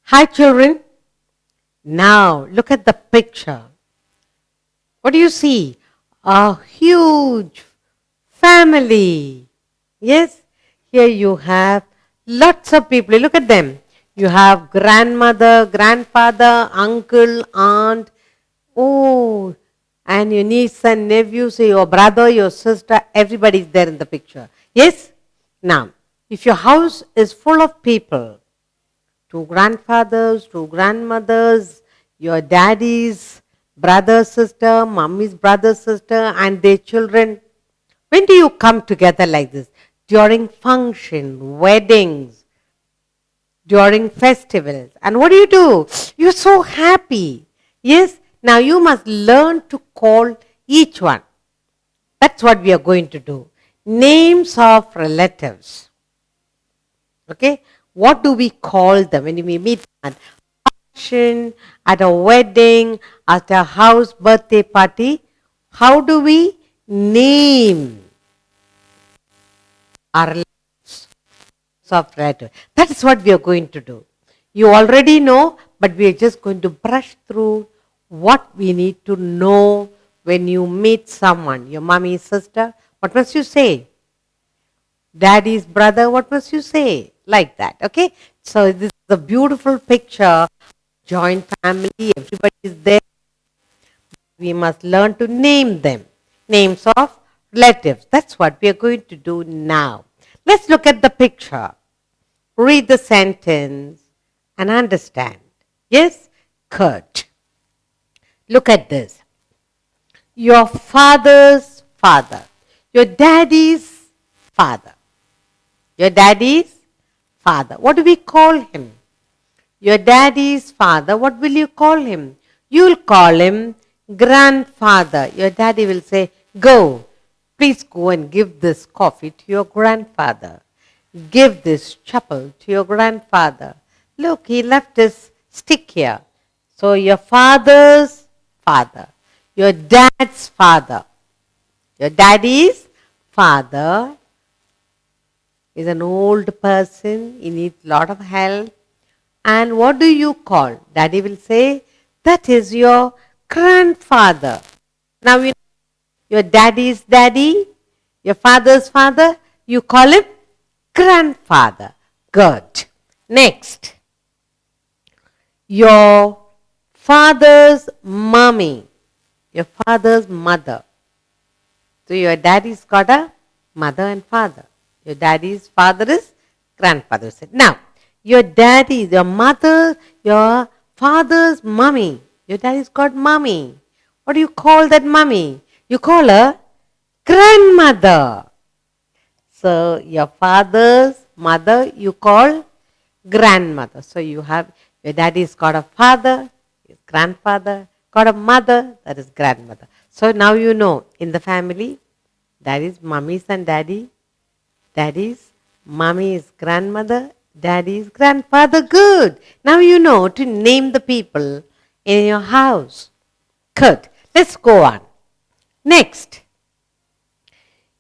Hi, children. Now, look at the picture. What do you see? A huge family. Yes, here you have lots of people. Look at them. You have grandmother, grandfather, uncle, aunt. Oh, and your niece and nephews, your brother, your sister, everybody is there in the picture. Yes? Now, if your house is full of people, two grandfathers, two grandmothers, your daddy's brother, sister, mommy's brother, sister, and their children. When do you come together like this? During function, weddings, during festivals. And what do? You're so happy. Yes? Now you must learn to call each one. That's what we are going to do. Names of relatives. Okay? What do we call them when we meet at function, at a wedding, at a house birthday party? How do we name our relatives of relatives? That is what we are going to do. You already know, but we are just going to brush through what we need to know when you meet someone. Your mommy's sister, what must you say? Daddy's brother, what must you say? Like that, okay? So this is a beautiful picture. Joint family, everybody is there. We must learn to name them. Names of relatives. That's what we are going to do now. Let's look at the picture. Read the sentence and understand. Yes? Kurt. Look at this. Your father's father. Your daddy's father. Your daddy's father. What do we call him? Your daddy's father. What will you call him? You'll call him grandfather. Your daddy will say, go. Please go and give this coffee to your grandfather. Give this chapel to your grandfather. Look, he left his stick here. So your father's father. Your dad's father. Your daddy's father is an old person. He needs a lot of help. And what do you call? Daddy will say, that is your grandfather. Now you know your daddy's daddy, your father's father, you call him grandfather. Good. Next. Your father's mommy, your father's mother. So your daddy's got a mother and father. Your daddy's father is grandfather. Now, your daddy, your mother, your father's mommy. Your daddy's got mommy. What do you call that mommy? You call her grandmother. So your father's mother you call grandmother. So you have, your daddy's got a father, his grandfather, got a mother, that is grandmother. So now you know, in the family, daddy's mummies and daddy, daddy's mommy is grandmother, daddy's grandfather. Good. Now you know to name the people in your house. Good. Let's go on. Next.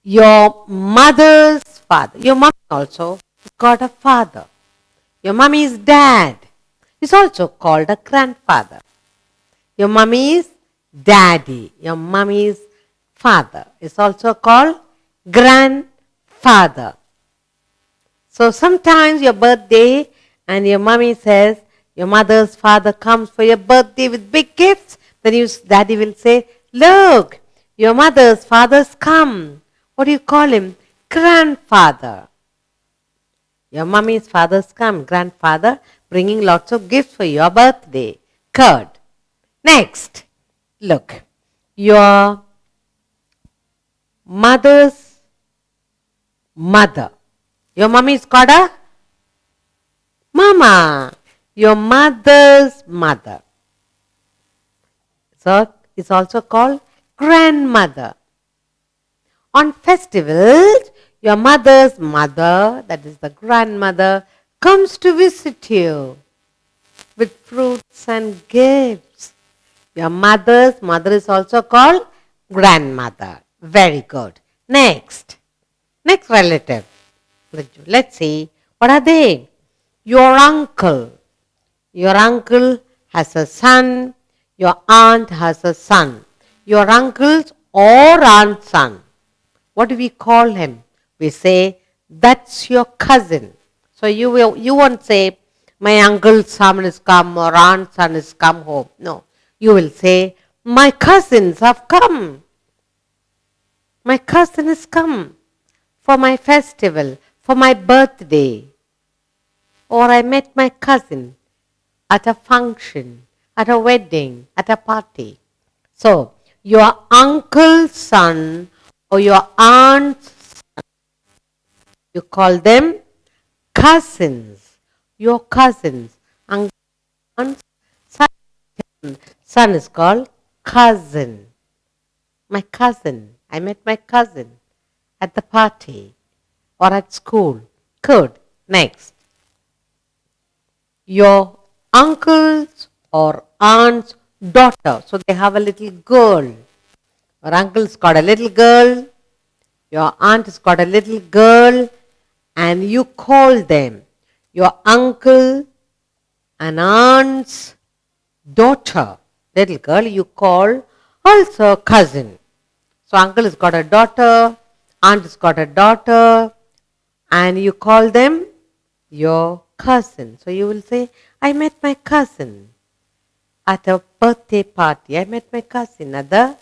Your mother's father. Your mom also got a father. Your mummy's dad is also called a grandfather. Your mummy's daddy, your mummy's father is also called grandfather. So sometimes your birthday and your mummy says, your mother's father comes for your birthday with big gifts. Then your daddy will say, look, your mother's father's come. What do you call him? Grandfather. Your mummy's father's come, grandfather, bringing lots of gifts for your birthday. Good. Next, look, your mother's mother. Your mummy's got a mama. Your mother's mother. So it's also called grandmother. On festivals, your mother's mother, that is the grandmother, comes to visit you with fruits and gifts. Your mother's mother is also called grandmother. Very good. Next relative. Let's see. What are they? Your uncle, Your uncle has a son. Your aunt has a son. Your uncle's or aunt's son. What do we call him? We say, that's your cousin. So you won't say, my uncle's son has come or aunt's son has come home. No. You will say, my cousins have come. My cousin has come for my festival, for my birthday. Or I met my cousin at a function, at a wedding, at a party. So, your uncle's son or your aunt's son, you call them cousins. Your cousins. Uncle, aunt's son is called cousin. My cousin. I met my cousin at the party or at school. Good. Next. Your uncle's or aunt's daughter. So they have a little girl. Your uncle's got a little girl. Your aunt has got a little girl. And you call them your uncle and aunt's daughter. Little girl you call also cousin. So uncle has got a daughter. Aunt has got a daughter. And you call them your cousin. So you will say, I met my cousin at a birthday party. I met my cousin at the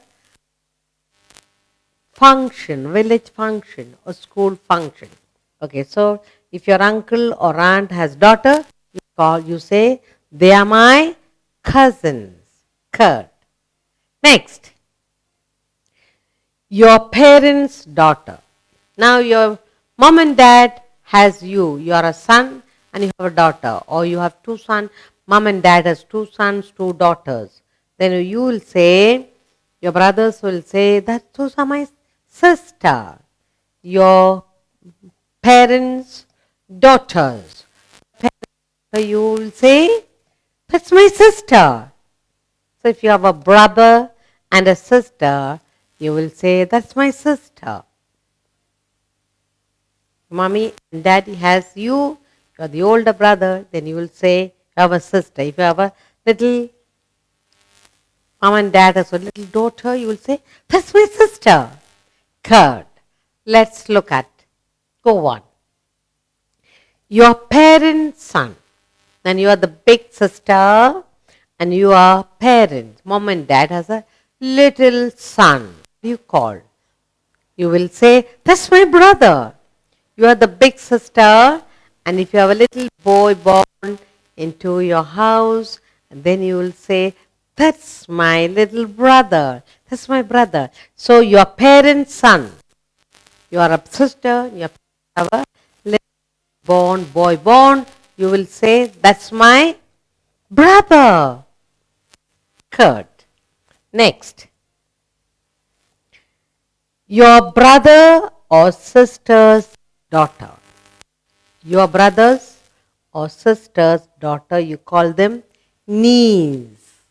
function, village function or school function. Okay, so if your uncle or aunt has daughter, you say, they are my cousins. Kurt. Next, your parents' daughter. Now your mom and dad has you. You are a son and you have a daughter. Or you have two sons. Mom and dad has two sons, two daughters. Then you will say, your brothers will say, that those are my sister. Your parents' daughters. So you will say, that's my sister. So if you have a brother and a sister, you will say, that's my sister. Mommy and daddy has you, you are the older brother, then you will say, you have a sister. If you have a little, mom and dad has a little daughter, you will say, that's my sister. Third, let's look at, go on. Your parent's son. Then you are the big sister and you are parents. Mom and dad has a little son. You call. You will say, that's my brother. You are the big sister, and if you have a little boy born into your house, then you will say, that's my little brother. That's my brother. So your parent's son. You are a sister, you have a little boy born. You will say, that's my brother. Third. Next. Your brother or sister's daughter. Your brother's or sister's daughter, you call them niece.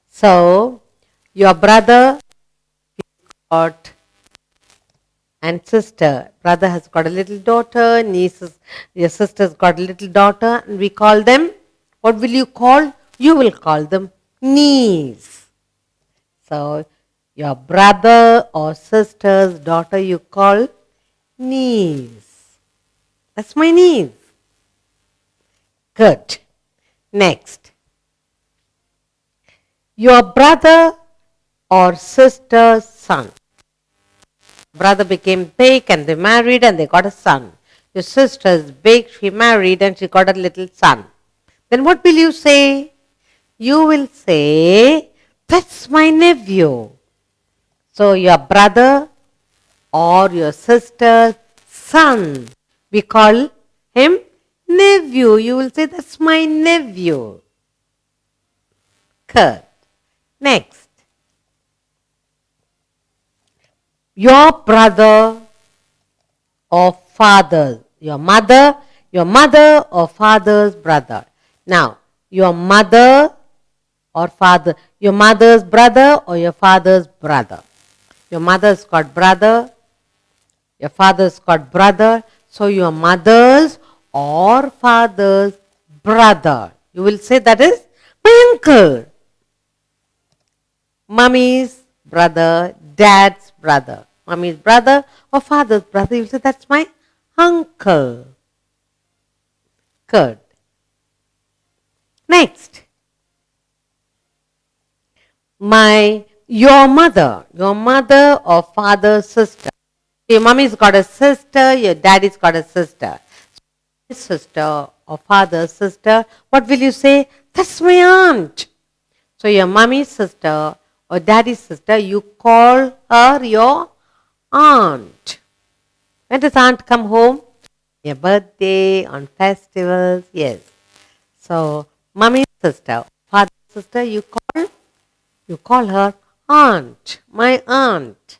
So, your brother got and sister. Brother has got a little daughter, your sister's got a little daughter, and we call them, what will you call? You will call them niece. So, your brother or sister's daughter you call niece. That's my niece. Good. Next. Your brother or sister's son. Brother became big and they married and they got a son. Your sister is big, she married and she got a little son. Then what will you say? You will say, that's my nephew. So your brother or your sister's son, we call him nephew. You will say, that's my nephew. Good. Next. Your brother or father, your mother or father's brother. Now, your mother or father, your mother's brother or your father's brother. Your mother's got brother, your father's got brother, so your mother's or father's brother. You will say that is My uncle. Mummy's brother, dad's brother. Mummy's brother or father's brother. You say, that's my uncle. Good. Next. Your mother or father's sister. Your mommy's got a sister, your daddy's got a sister. Sister or father's sister, what will you say? That's my aunt. So your mommy's sister or daddy's sister, you call her your aunt. When does aunt come home? Your birthday, on festivals, yes. So mommy's sister, father's sister, you call her aunt, my aunt.